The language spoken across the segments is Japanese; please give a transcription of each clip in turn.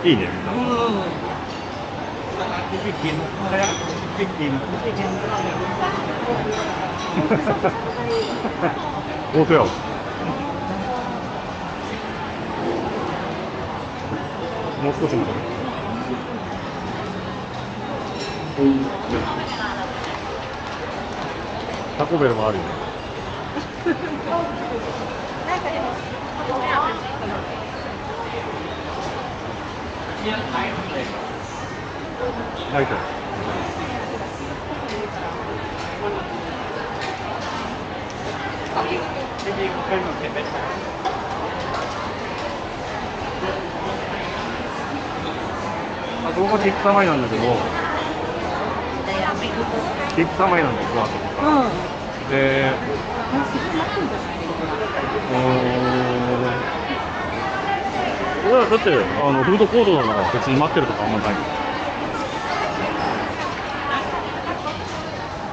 いいね。大戸屋。もう少しまで。タコベルもあるよ。ライト。動画で行く前なんだけど、行く前なんですよ。で、だってフードコートなら別に待ってるとかあんまない。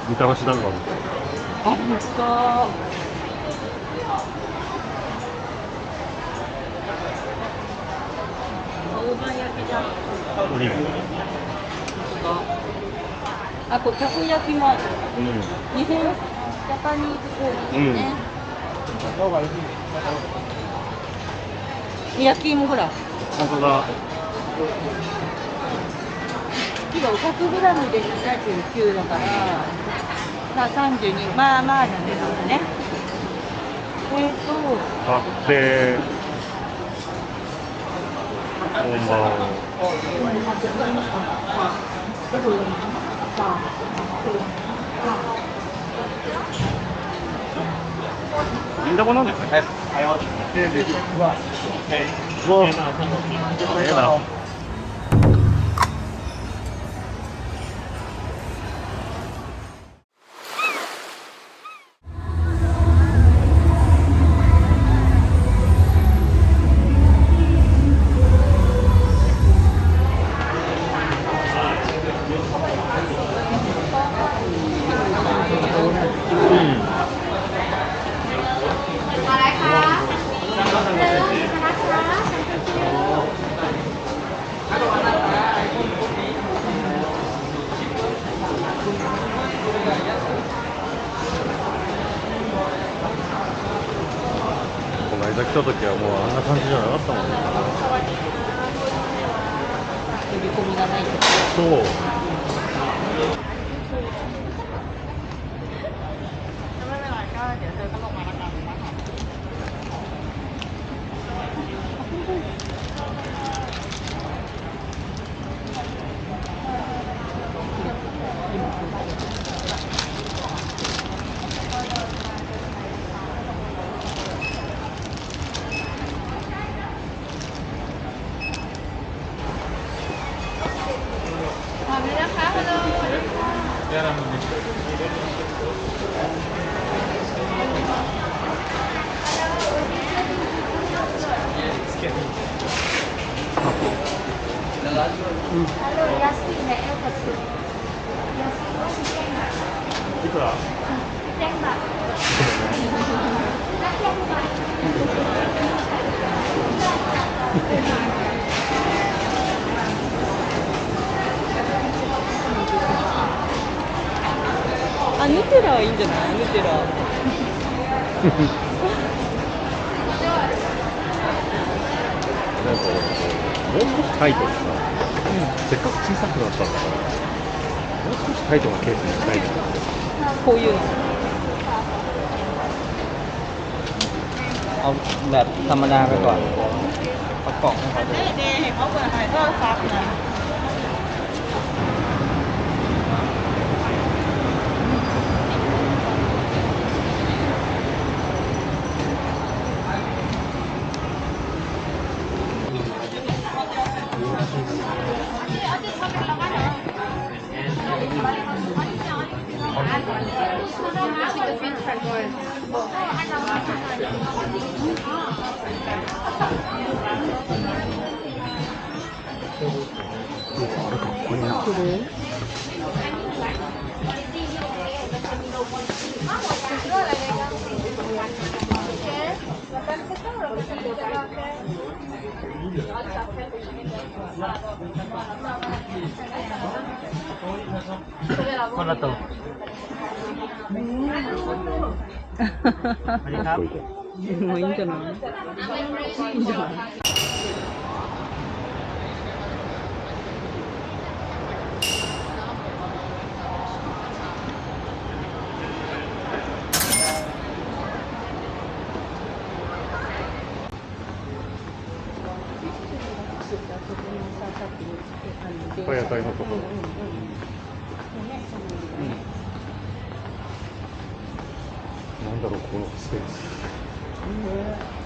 みたらし団子ある。あ、本当。大判焼きじゃん。あとたこ焼きも日本ジャパニーズコーヒーね。焼き芋ほら。本当だ。キロ100g で79だから32、まあまあなんですね。買ってこんばんは。銀だこなんですね。この間来た時はもうあんな感じじゃなかったもんね。呼び込みがない。そう。いくら？あ、ヌテラいいんじゃない？ヌテラ。なんかもう少しタイトにさ、せっかく小さくなったんだからもう少しタイトなケースにしたいな。こういうの。เอาแบบธรรมดาไปก่อนประกอบให้เขาดู เดย์เห็นเขาเปิดถ่ายทอดซับนะ いคนละตัวสวัสดีครับ もういいんじゃないいいんじゃない野菜のところ。なんだろうこのスペース。